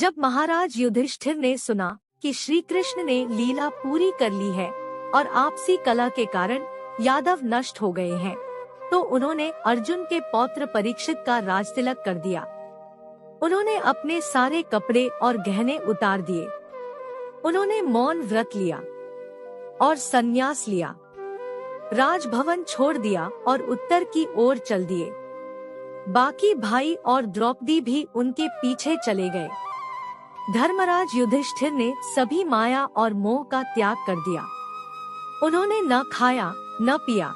जब महाराज युधिष्ठिर ने सुना कि श्री कृष्ण ने लीला पूरी कर ली है और आपसी कला के कारण यादव नष्ट हो गए हैं, तो उन्होंने अर्जुन के पौत्र परीक्षित का राजतिलक कर दिया। उन्होंने अपने सारे कपड़े और गहने उतार दिए। उन्होंने मौन व्रत लिया और संन्यास लिया। राजभवन छोड़ दिया और उत्तर की ओर चल दिए। बाकी भाई और द्रौपदी भी उनके पीछे चले गए। धर्मराज युधिष्ठिर ने सभी माया और मोह का त्याग कर दिया। उन्होंने न खाया, न पिया,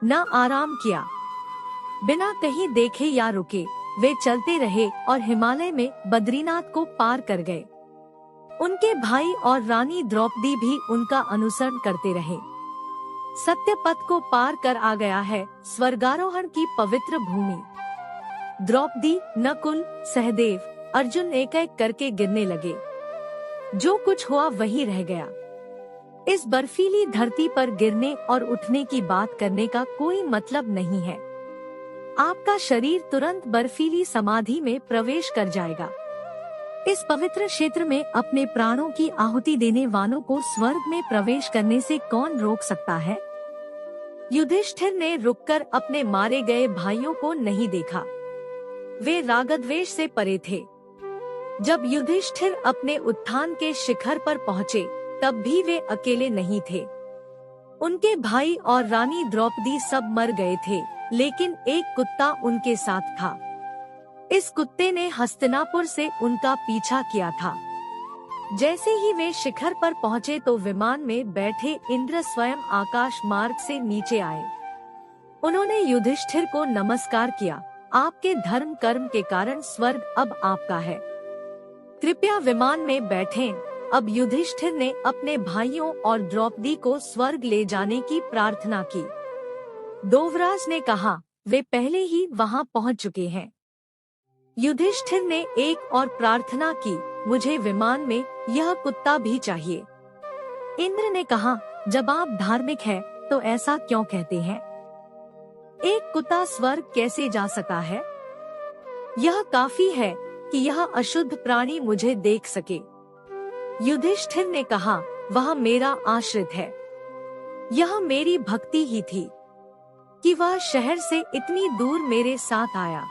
न आराम किया। बिना कहीं देखे या रुके वे चलते रहे और हिमालय में बद्रीनाथ को पार कर गए। उनके भाई और रानी द्रौपदी भी उनका अनुसरण करते रहे। सत्य पथ को पार कर आ गया है स्वर्गारोहण की पवित्र भूमि। द्रौपदी, नकुल, सहदेव, अर्जुन एक एक करके गिरने लगे। जो कुछ हुआ वही रह गया। इस बर्फीली धरती पर गिरने और उठने की बात करने का कोई मतलब नहीं है। आपका शरीर तुरंत बर्फीली समाधि में प्रवेश कर जाएगा। इस पवित्र क्षेत्र में अपने प्राणों की आहुति देने वालों को स्वर्ग में प्रवेश करने से कौन रोक सकता है? युधिष्ठिर ने रुककर अपने मारे गए भाइयों को नहीं देखा। वे रागद्वेष से परे थे। जब युधिष्ठिर अपने उत्थान के शिखर पर पहुँचे, तब भी वे अकेले नहीं थे। उनके भाई और रानी द्रौपदी सब मर गए थे, लेकिन एक कुत्ता उनके साथ था। इस कुत्ते ने हस्तिनापुर से उनका पीछा किया था। जैसे ही वे शिखर पर पहुँचे तो विमान में बैठे इंद्र स्वयं आकाश मार्ग से नीचे आए। उन्होंने युधिष्ठिर को नमस्कार किया। आपके धर्म कर्म के कारण स्वर्ग अब आपका है। कृपया विमान में बैठें। अब युधिष्ठिर ने अपने भाइयों और द्रौपदी को स्वर्ग ले जाने की प्रार्थना की। दोवराज ने कहा, वे पहले ही वहां पहुंच चुके हैं। युधिष्ठिर ने एक और प्रार्थना की, मुझे विमान में यह कुत्ता भी चाहिए। इंद्र ने कहा, जब आप धार्मिक हैं, तो ऐसा क्यों कहते हैं? एक कुत्ता स्वर्ग कैसे जा सकता है? यह काफी है कि यह अशुद्ध प्राणी मुझे देख सके। युधिष्ठिर ने कहा, वह मेरा आश्रित है। यह मेरी भक्ति ही थी कि वह शहर से इतनी दूर मेरे साथ आया।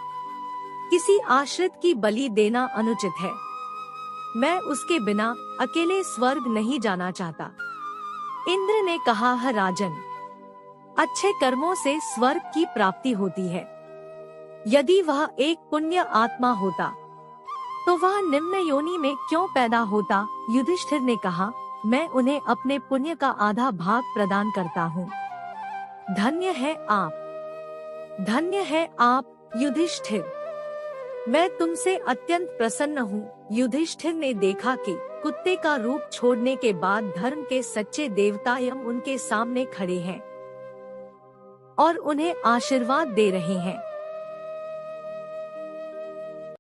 किसी आश्रित की बलि देना अनुचित है। मैं उसके बिना अकेले स्वर्ग नहीं जाना चाहता। इंद्र ने कहा, राजन, अच्छे कर्मों से स्वर्ग की प्राप्ति होती है। यदि वह एक पुण्य आत्मा होता तो वह निम्न योनि में क्यों पैदा होता? युधिष्ठिर ने कहा, मैं उन्हें अपने पुण्य का आधा भाग प्रदान करता हूँ। धन्य है आप, धन्य है आप युधिष्ठिर। मैं तुमसे अत्यंत प्रसन्न हूँ। युधिष्ठिर ने देखा कि कुत्ते का रूप छोड़ने के बाद धर्म के सच्चे देवता यम उनके सामने खड़े हैं और उन्हें आशीर्वाद दे रहे हैं।